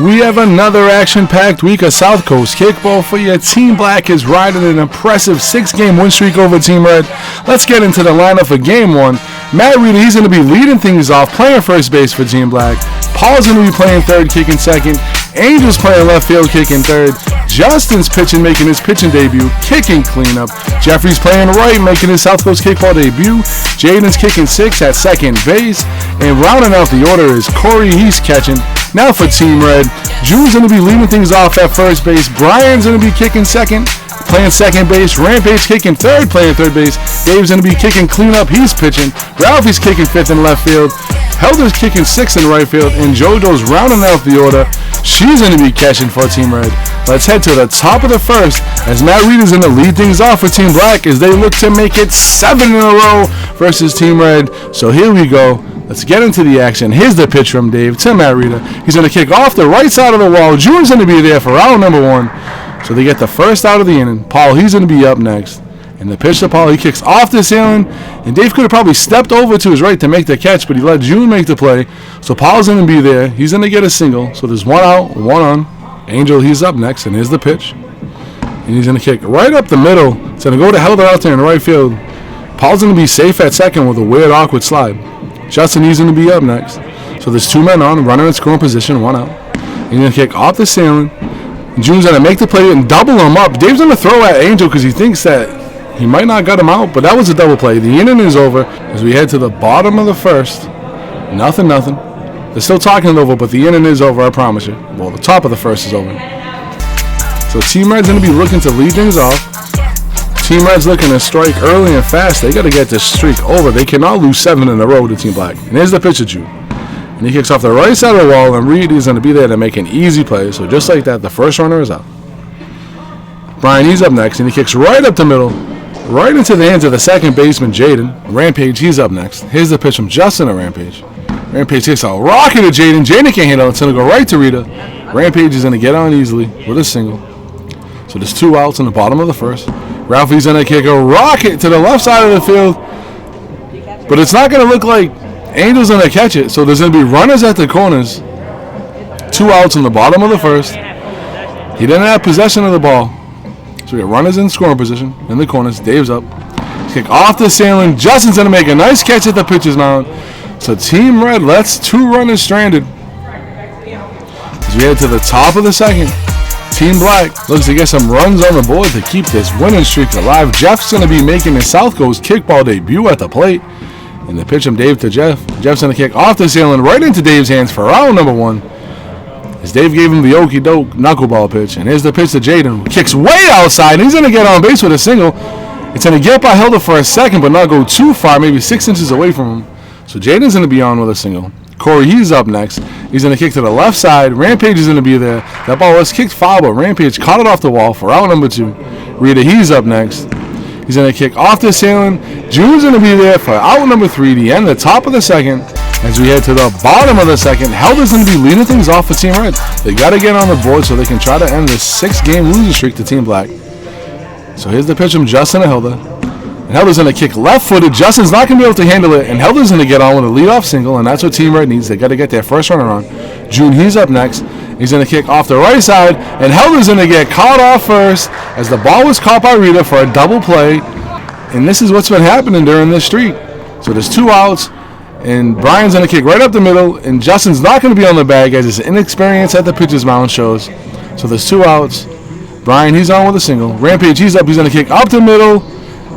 We have another action-packed week of South Coast Kickball for you. Team Black is riding an impressive 6-game win streak over Team Red. Let's get into the lineup for Game 1. Matt Reeder, he's going to be leading things off, playing first base for Team Black. Paul's going to be playing third, kicking second. Angel's playing left field, kicking third. Justin's pitching, making his pitching debut, kicking cleanup. Jeffrey's playing right, making his South Coast Kickball debut. Jaden's kicking sixth at second base. And rounding out the order is Corey, he's catching. Now for Team Red, June's going to be leading things off at first base. Brian's going to be kicking second, playing second base. Rampage kicking third, playing third base. Dave's going to be kicking cleanup, he's pitching. Ralphie's kicking fifth in left field. Helder's kicking sixth in right field. And JoJo's rounding out the order. She's going to be catching for Team Red. Let's head to the top of the first as Matt Reeder's going to lead things off for Team Black as they look to make it 7 in a row versus Team Red. So here we go. Let's get into the action. Here's the pitch from Dave to Matt Reeder. He's going to kick off the right side of the wall. June's going to be there for round number 1. So they get the first out of the inning. Paul, he's going to be up next. And the pitch to Paul, he kicks off the ceiling. And Dave could have probably stepped over to his right to make the catch, but he let June make the play. So Paul's going to be there. He's going to get a single. So there's one out, one on. Angel, he's up next. And here's the pitch. And he's going to kick right up the middle. It's going to go to Helder out there in right field. Paul's going to be safe at second with a weird, awkward slide. Justin, he's going to be up next. So there's 2 men on, runner in scoring position, 1 out. He's going to kick off the ceiling. June's going to make the play and double him up. Dave's going to throw at Angel because he thinks that he might not gut him out, but that was a double play. The inning is over as we head to the bottom of the first. Nothing. They're still talking it over, but the inning is over, I promise you. Well, the top of the first is over. So Team Red's going to be looking to lead things off. Team Red's looking to strike early and fast. They got to get this streak over. They cannot lose 7 in a row to Team Black. And here's the pitch of Jude. And he kicks off the right side of the wall, and Reed is going to be there to make an easy play. So just like that, the first runner is out. Brian, he's up next, and he kicks right up the middle, right into the hands of the second baseman, Jaden. Rampage, he's up next. Here's the pitch from Justin to Rampage. Rampage kicks a rocket to Jaden. Jaden can't handle it. It's going to go right to Rita. Rampage is going to get on easily with a single. So there's 2 outs in the bottom of the first. Ralphie's going to kick a rocket to the left side of the field. But it's not going to look like Angel's going to catch it. So there's going to be runners at the corners. 2 outs in the bottom of the first. He didn't have possession of the ball. So we got runners in scoring position in the corners. Dave's up. Kick off the ceiling. Justin's going to make a nice catch at the pitcher's mound. So Team Red lets 2 runners stranded. As we head to the top of the second. Team Black looks to get some runs on the board to keep this winning streak alive. Jeff's going to be making his South Coast Kickball debut at the plate. And the pitch from Dave to Jeff. Jeff's going to kick off the ceiling right into Dave's hands for round number 1. As Dave gave him the okey doke knuckleball pitch. And here's the pitch to Jaden. Kicks way outside. And he's going to get on base with a single. It's going to get by Helder for a second, but not go too far, maybe 6 inches away from him. So Jaden's going to be on with a single. Corey, he's up next. He's going to kick to the left side. Rampage is going to be there. That ball was kicked foul, but Rampage caught it off the wall for out number 2. Rita, he's up next. He's going to kick off the ceiling. June's going to be there for out number 3, the end, the top of the second. As we head to the bottom of the second, Helder's going to be leading things off for Team Red. They got to get on the board so they can try to end this 6-game losing streak to Team Black. So here's the pitch from Justin to Helder. And Helder's going to kick left-footed. Justin's not going to be able to handle it, and Helder's going to get on with a leadoff single, and that's what Team Red needs. They got to get their first runner on. June, he's up next. He's going to kick off the right side, and Helder's going to get caught off first as the ball was caught by Rita for a double play. And this is what's been happening during this streak. So there's 2 outs, and Brian's going to kick right up the middle, and Justin's not going to be on the bag as his inexperience at the pitcher's mound shows. So there's 2 outs. Brian, he's on with a single. Rampage, he's up. He's going to kick up the middle.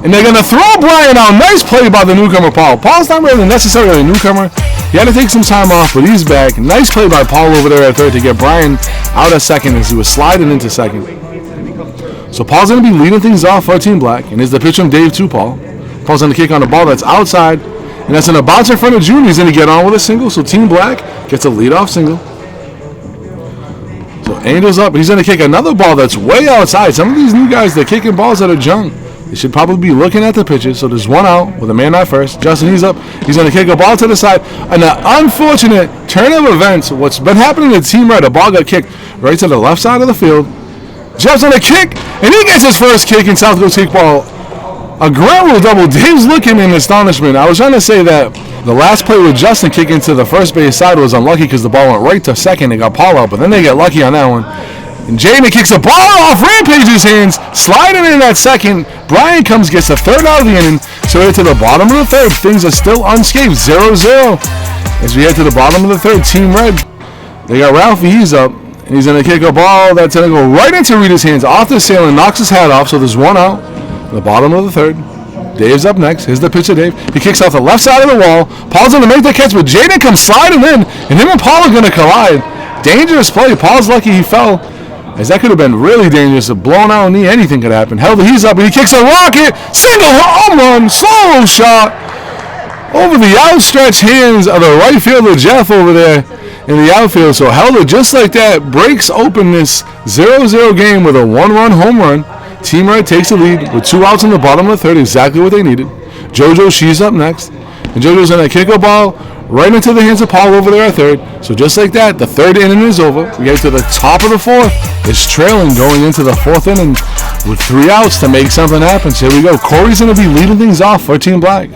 And they're going to throw Brian out. Nice play by the newcomer, Paul. Paul's not really necessarily a newcomer. He had to take some time off, but he's back. Nice play by Paul over there at third to get Brian out at second as he was sliding into second. So Paul's going to be leading things off for Team Black. And here's the pitch from Dave to Paul. Paul's going to kick on the ball that's outside. And that's going to bounce in front of June. He's going to get on with a single. So Team Black gets a leadoff single. So Angel's up. He's going to kick another ball that's way outside. Some of these new guys, they're kicking balls that are junk. They should probably be looking at the pitches. So there's 1 out with a man at first. Justin, he's up. He's going to kick a ball to the side. And an unfortunate turn of events. What's been happening to Team Red, a ball got kicked right to the left side of the field. Jeff's going to kick, and he gets his first kick in South Coast Kickball A ground rule double. Dave's looking in astonishment. I was trying to say that the last play with Justin kicking to the first base side was unlucky because the ball went right to second and got Paul out, but then they get lucky on that one. And Jaden kicks a ball off Rampage's hands, sliding in at second. Brian comes, gets the third out of the inning. So we're to the bottom of the third. Things are still unscathed, 0-0. As we head to the bottom of the third, Team Red, they got Ralphie. He's up, and he's going to kick a ball that's going to go right into Rita's hands. Off the sail and knocks his hat off, so there's one out. The bottom of the third. Dave's up next. Here's the pitch to Dave. He kicks off the left side of the wall. Paul's going to make the catch, but Jaden comes sliding in, and him and Paul are going to collide. Dangerous play. Paul's lucky he fell, as that could have been really dangerous. A blown out knee, anything could happen. Helder, he's up, and he kicks a rocket. Single home run, solo shot over the outstretched hands of the right fielder, Jeff, over there in the outfield. So Helder, just like that, breaks open this 0-0 game with a one-run home run. Team Red takes the lead with 2 outs in the bottom of the third, exactly what they needed. JoJo, she's up next. And JoJo's going to kick a ball right into the hands of Paul over there at third. So just like that, the third inning is over. We get to the top of the fourth. It's trailing going into the fourth inning with 3 outs to make something happen. So here we go. Corey's going to be leading things off for Team Black.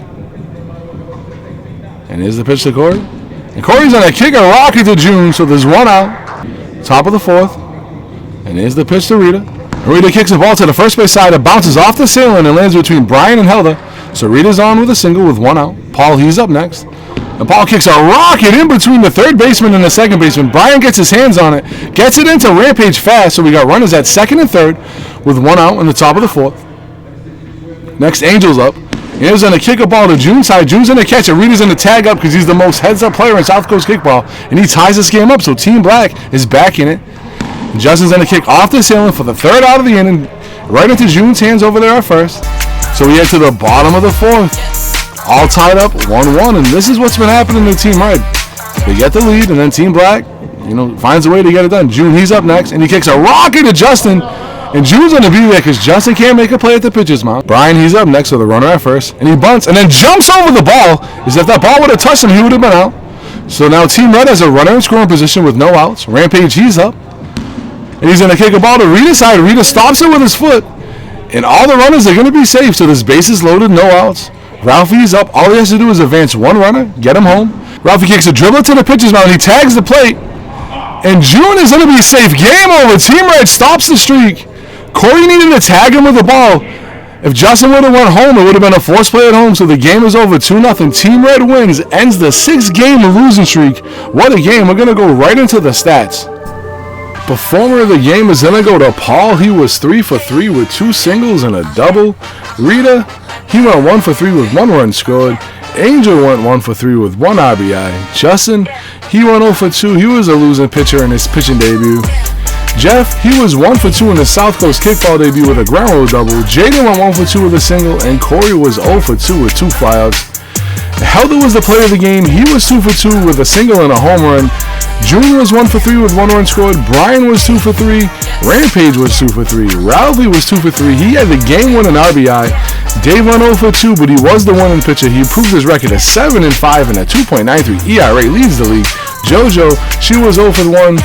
And here's the pitch to Corey. And Corey's going to kick a rocket to June, so there's 1 out. Top of the fourth. And here's the pitch to Rita. Rita kicks the ball to the first base side. It bounces off the ceiling and lands between Brian and Helder. So Rita's on with a single with 1 out. Paul, he's up next. And Paul kicks a rocket in between the third baseman and the second baseman. Brian gets his hands on it. Gets it into Rampage fast. So we got runners at second and third with 1 out in the top of the fourth. Next, Angel's up. He's going to kick a ball to June's side. June's going to catch it. Rita's going to tag up because he's the most heads-up player in South Coast kickball. And he ties this game up. So Team Black is back in it. Justin's going to kick off the ceiling for the third out of the inning, right into June's hands over there at first. So we head to the bottom of the fourth, all tied up 1-1, and this is what's been happening to Team Red. They get the lead, and then Team Black, finds a way to get it done. June, he's up next, and he kicks a rocket to Justin, and June's going to be there because Justin can't make a play at the pitcher's mound. Brian, he's up next with a runner at first, and he bunts, and then jumps over the ball. As if that ball would have touched him, he would have been out. So now Team Red has a runner in scoring position with no outs. Rampage, he's up. And he's going to kick a ball to Rita's side. Rita stops it with his foot. And all the runners are going to be safe. So this base is loaded, no outs. Ralphie's up. All he has to do is advance 1 runner, get him home. Ralphie kicks a dribbler to the pitcher's mound. He tags the plate. And June is going to be safe. Game over. Team Red stops the streak. Corey needed to tag him with the ball. If Justin would have went home, it would have been a forced play at home. So the game is over 2-0. Team Red wins. Ends the 6-game losing streak. What a game. We're going to go right into the stats. Performer of the game is going to go to Paul. He was 3 for 3 with 2 singles and a double. Rita, he went 1 for 3 with 1 run scored. Angel went 1 for 3 with 1 RBI. Justin, he went 0 for 2. He was a losing pitcher in his pitching debut. Jeff, he was 1 for 2 in his South Coast kickball debut with a ground rule double. Jaden went 1 for 2 with a single, and Corey was 0 for 2 with 2 flyouts. Helder was the player of the game. He was 2 for 2 with a single and a home run. Junior was 1 for 3 with 1 run scored. Brian was 2 for 3. Rampage was 2 for 3. Ralphie was 2 for 3. He had the game-winning RBI. Dave went 0 for 2, but he was the winning pitcher. He improved his record to 7-5 and a 2.93 ERA, leads the league. JoJo, she was 0 for 1.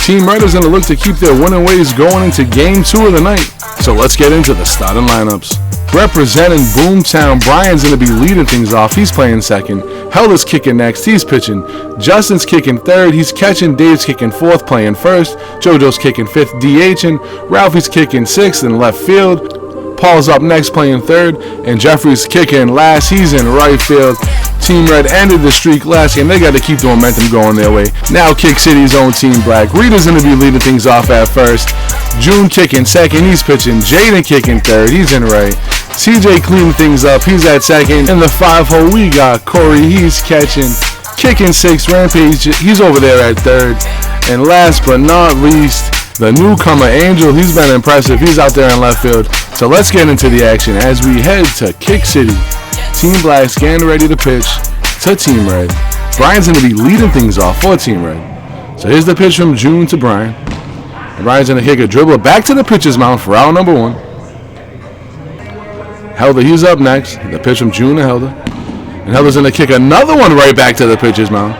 Team Red is going to look to keep their winning ways going into Game 2 of the night. So let's get into the starting lineups. Representing Boomtown, Brian's going to be leading things off. He's playing second. Helder's kicking next. He's pitching. Justin's kicking third. He's catching. Dave's kicking fourth, playing first. JoJo's kicking fifth, DHing. Ralphie's kicking sixth in left field. Paul's up next, playing third. And Jeffrey's kicking last. He's in right field. Team Red ended the streak last game. They got to keep the momentum going their way. Now Kick City's own Team Black. Rita's going to be leading things off at first. June kicking second. He's pitching. Jaden kicking third. He's in right. CJ cleaning things up. He's at second. In the 5-hole, we got Corey. He's catching. Kicking sixth. Rampage. He's over there at third. And last but not least, the newcomer Angel. He's been impressive. He's out there in left field. So let's get into the action as we head to Kick City. Team Black's getting ready to pitch to Team Red. Brian's going to be leading things off for Team Red. So here's the pitch from June to Brian. And Brian's going to kick a dribbler back to the pitcher's mound for out number 1. Helder, he's up next. The pitch from June to Helder. And Helder's going to kick another one right back to the pitcher's mound.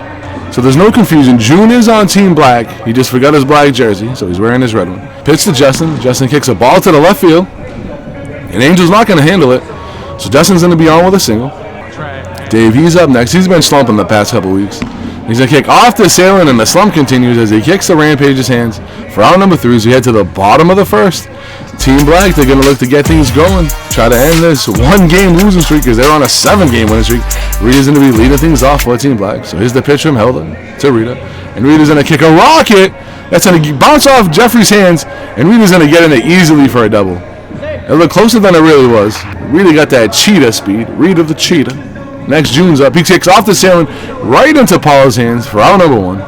So there's no confusion. June is on Team Black. He just forgot his black jersey, so he's wearing his red one. Pitch to Justin. Justin kicks a ball to the left field. And Angel's not going to handle it. So Justin's going to be on with a single. Dave, he's up next. He's been slumping the past couple weeks. He's going to kick off the Sailing, and the slump continues as he kicks the Rampage's hands for out number 3 as we head to the bottom of the first. Team Black, they're going to look to get things going, try to end this 1-game losing streak because they're on a 7-game winning streak. Rita's going to be leading things off for Team Black. So here's the pitch from Helder to Rita. And Rita's going to kick a rocket. That's going to bounce off Jeffrey's hands, and Rita's going to get in it easily for a double. It looked closer than it really was. Rita got that cheetah speed. Rita the cheetah. Next, June's up. He kicks off the Sailing right into Paula's hands for out number 1.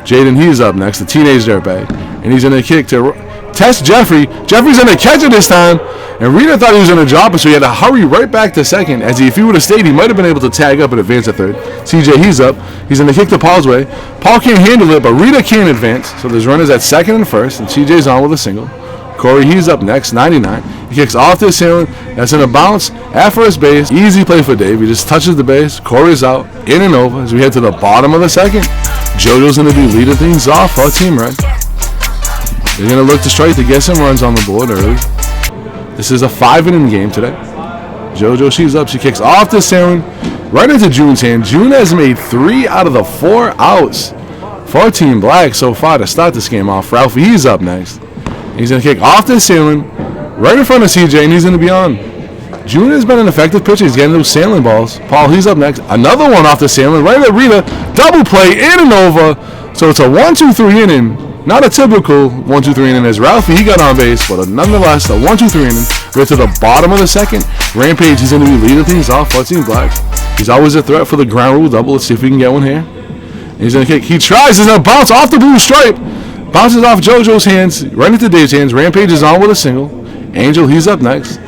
Jaden, he's up next, the teenage dirtbag. And he's going to kick to test Jeffrey. Jeffrey's going to catch it this time. And Rita thought he was going to drop it, so he had to hurry right back to second. As if he would have stayed, he might have been able to tag up and advance to third. CJ, he's up. He's going to kick to Paul's way. Paul can't handle it, but Rita can't advance. So there's runners at second and first, and CJ's on with a single. Corey, he's up next, 99. He kicks off the Sailing. That's in a bounce at first base. Easy play for Dave. He just touches the base. Corey's out, in and over as we head to the bottom of the second. JoJo's going to be leading things off for Team Red. They're going to look to strike to get some runs on the board early. This is a 5-inning game today. JoJo, she's up. She kicks off the Sailing right into June's hand. June has made 3 out of the 4 outs for Team Black so far to start this game off. Ralphie, he's up next. He's going to kick off the Sailing right in front of CJ, and he's going to be on. June has been an effective pitcher. He's getting those sailing balls. Paul, he's up next. Another one off the Sailing right at Rita. Double play in and over. So it's a 1-2-3 inning. Not a typical 1-2-3 inning as Ralphie, he got on base, but nonetheless, a 1-2-3 inning. We're to the bottom of the second. Rampage, he's going to be leading things off for Team Black. He's always a threat for the ground rule double. Let's see if we can get one here. And he's going to kick. He tries. He's going to bounce off the blue stripe. Bounces off JoJo's hands, right into Dave's hands. Rampage is on with a single. Angel, he's up next.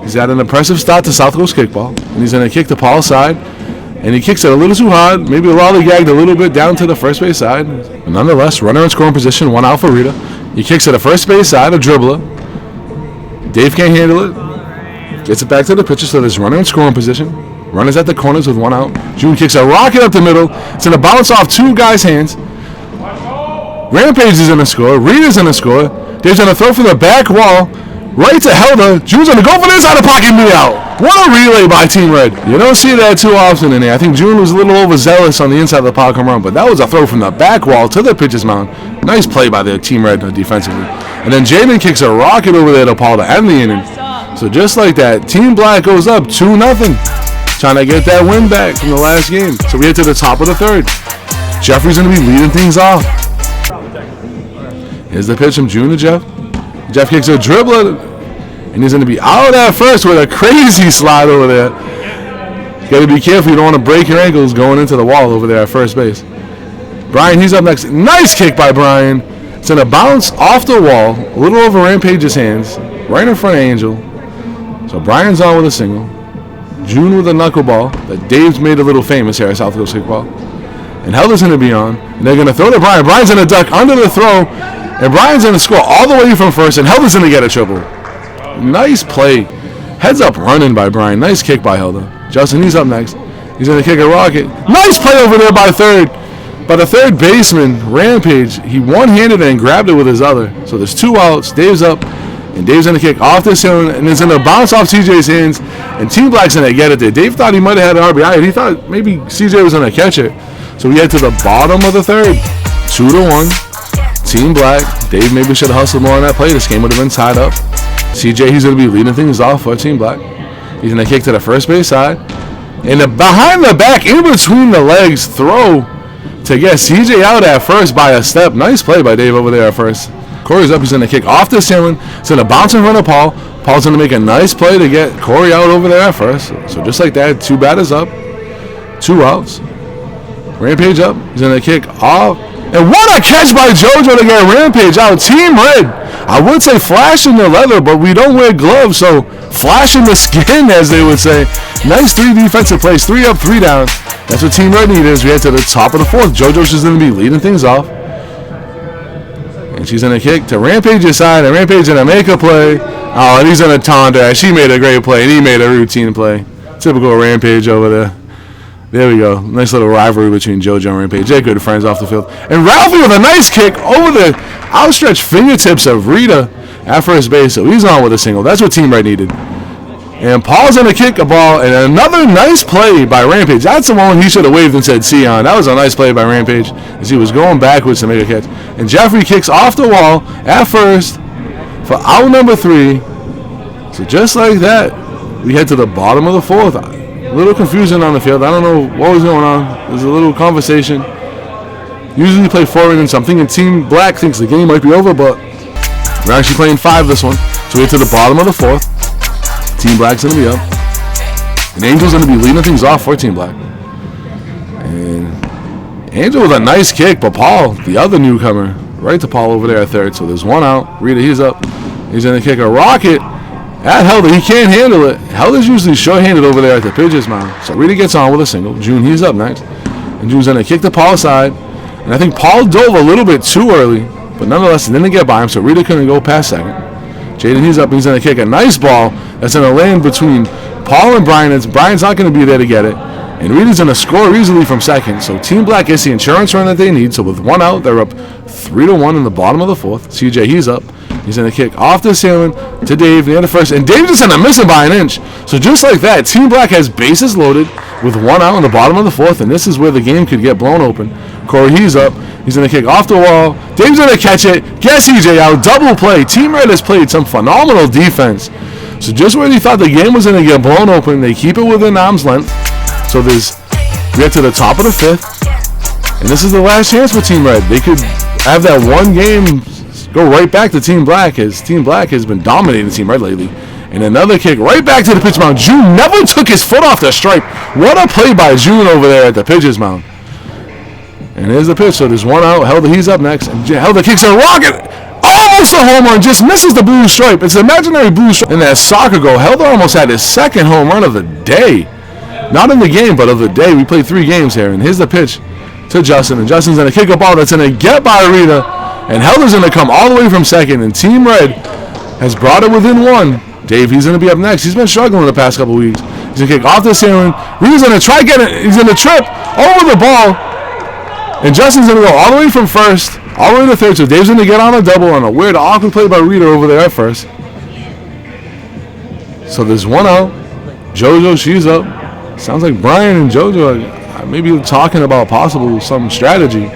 He's had an impressive start to South Coast Kickball. And he's going to kick to Paul's side. And he kicks it a little too hard. Maybe lollygagged a little bit down to the first base side. But nonetheless, runner in scoring position, 1 out for Rita. He kicks it to first base side, a dribbler. Dave can't handle it. Gets it back to the pitcher, so there's runner in scoring position. Runners at the corners with 1 out. June kicks a rocket up the middle. It's going to bounce off 2 guys' hands. Rampage is going to score. Rita's going to score. Dave's going to throw from the back wall right to Helder. June's going to go for this out of pocket and be out. What a relay by Team Red. You don't see that too often in there. I think June was a little overzealous on the inside of the pocket run, but that was a throw from the back wall to the pitcher's mound. Nice play by the Team Red defensively. And then Jaden kicks a rocket over there to Paul to end the inning. So just like that, Team Black goes up 2-0. Trying to get that win back from the last game. So we get to the top of the third. Jeffrey's going to be leading things off. Here's the pitch from June to Jeff. Jeff kicks a dribbler, and he's going to be out at first with a crazy slide over there. You got to be careful. You don't want to break your ankles going into the wall over there at first base. Brian, he's up next. Nice kick by Brian. It's going to bounce off the wall, a little over Rampage's hands, right in front of Angel. So Brian's on with a single. June with a knuckleball that Dave's made a little famous here at South Coast Kickball. And Helder's going to be on. And they're going to throw to Brian. Brian's going to duck under the throw. And Brian's going to score all the way from first. And Helder's going to get a triple. Nice play. Heads up running by Brian. Nice kick by Helder. Justin, he's up next. He's going to kick a rocket. Nice play over there by third. By the third baseman, Rampage. He one-handed it and grabbed it with his other. So there's 2 outs. Dave's up. And Dave's going to kick off the Sailing. And it's going to bounce off CJ's hands. And Team Black's going to get it there. Dave thought he might have had an RBI. And he thought maybe CJ was going to catch it. So we head to the bottom of the third. 2-1. Team Black. Dave maybe should have hustled more on that play. This game would have been tied up. CJ, he's going to be leading things off for Team Black. He's going to kick to the first base side. And the behind the back, in between the legs, throw to get CJ out at first by a step. Nice play by Dave over there at first. Corey's up. He's going to kick off the Sailing. He's going to bounce in front of Paul. Paul's going to make a nice play to get Corey out over there at first. So just like that, 2 batters up. 2 outs. Rampage up. He's going to kick off. And what a catch by JoJo to get Rampage out. Team Red. I would say flashing the leather, but we don't wear gloves, so flashing the skin, as they would say. Nice 3 defensive plays. 3 up, 3 down. That's what Team Red needed as we head to the top of the 4th. JoJo's just going to be leading things off. And she's going to kick to Rampage's side, and Rampage going to make a play. Oh, and he's going to taunt her. She made a great play, and he made a routine play. Typical Rampage over there. There we go. Nice little rivalry between JoJo and Rampage. They're good friends off the field. And Ralphie with a nice kick over the outstretched fingertips of Rita. at first base, so he's on with a single. That's what Team Red needed. And Paul's going to kick a ball, and another nice play by Rampage. That's the one he should have waved and said, "See on." That was a nice play by Rampage as he was going backwards to make a catch. And Jeffrey kicks off the wall at first for out number 3. So just like that, we head to the bottom of the 4th. A little confusion on the field. I don't know what was going on. There's a little conversation. Usually play 4 innings. I'm thinking Team Black thinks the game might be over, but we're actually playing 5 this one. So we get to the bottom of the 4th. Team Black's going to be up. And Angel's going to be leading things off for Team Black. And Angel with a nice kick, but Paul, the other newcomer, right to Paul over there at third. So there's one out. Rita, he's up. He's going to kick a rocket at Helder. He can't handle it. Helder's usually short-handed over there at the pitcher's mound. So Rita gets on with a single. June, he's up next. And June's going to kick to Paul's side. And I think Paul dove a little bit too early, but nonetheless, it didn't get by him, so Rita couldn't go past second. Jaden, he's up. He's going to kick a nice ball that's going to land between Paul and Brian. Brian's not going to be there to get it. And Rita's going to score easily from second. So Team Black gets the insurance run that they need. So with one out, they're up 3-1 in the bottom of the 4th. CJ, he's up. He's going to kick off the ceiling to Dave near the first. And Dave just going to miss him by an inch. So just like that, Team Black has bases loaded with one out in the bottom of the 4th. And this is where the game could get blown open. Corey, he's up. He's going to kick off the wall. Dave's going to catch it. Get CJ out. Double play. Team Red has played some phenomenal defense. So just where you thought the game was going to get blown open, they keep it within arm's length. So we get to the top of the 5th. And this is the last chance for Team Red. They could have that one game go right back to Team Black, as Team Black has been dominating Team Red lately. And another kick right back to the pitch mound. June never took his foot off the stripe. What a play by June over there at the pitcher's mound. And here's the pitch. So there's one out. Helder, he's up next. And Helder kicks a rocket. Almost a home run. Just misses the blue stripe. It's an imaginary blue stripe. In that soccer goal, Helder almost had his second home run of the day. Not in the game, but of the day. We played 3 games here. And here's the pitch to Justin. And Justin's going to kick a ball that's going to get by Rita. And Helder's going to come all the way from second. And Team Red has brought it within 1. Dave, he's going to be up next. He's been struggling the past couple weeks. He's going to kick off the ceiling. Rita's going to try to get it. He's going to trip over the ball. And Justin's going to go all the way from first, all the way to third. So Dave's going to get on a double on a weird, awkward play by Rita over there at first. So there's one out. JoJo, she's up. Sounds like Brian and JoJo are maybe talking about possible some strategy.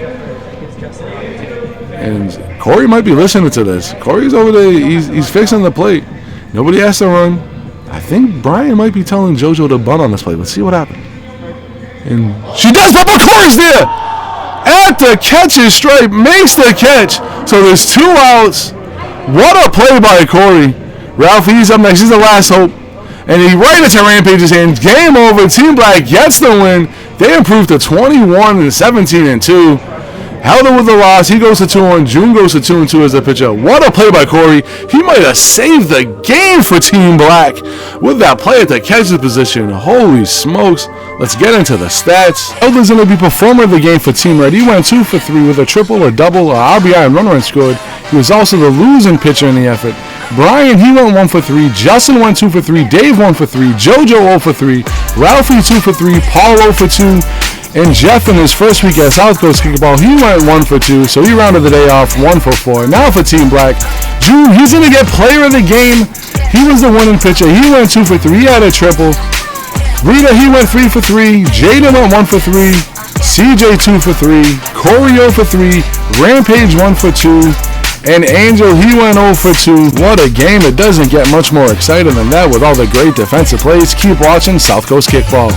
And Corey might be listening to this. Corey's over there. He's fixing the plate. Nobody has to run. I think Brian might be telling JoJo to bunt on this play. Let's see what happens. And she does, but Corey's there. At the catcher's stripe, makes the catch. So there's 2 outs. What a play by Corey. Ralphie, he's up next. He's the last hope. And he right into Rampage's hands. Game over. Team Black gets the win. They improve to 21-17-2. Helder with the loss. He goes to 2-1. June goes to 2-2 as a pitcher. What a play by Corey. He might have saved the game for Team Black with that play at the catcher's position. Holy smokes. Let's get into the stats. Helder's going to be performer of the game for Team Red. He went 2 for 3 with a triple, a double, a RBI, and run run scored. He was also the losing pitcher in the effort. Brian, he went 1 for 3. Justin went 2 for 3. Dave 1 for 3. JoJo 0 for 3. Ralphie 2 for 3. Paul 0 for 2. And Jeff in his first week at South Coast Kickball, he went 1 for 2. So he rounded the day off 1 for 4. Now for Team Black, June, he's going to get player of the game. He was the winning pitcher. He went 2 for 3. He had a triple. Rita, he went 3 for 3. Jaden went 1 for 3. CJ 2 for 3. Corey 0 for 3. Rampage 1 for 2. And Angel, he went 0 for 2. What a game. It doesn't get much more exciting than that with all the great defensive plays. Keep watching South Coast Kickball.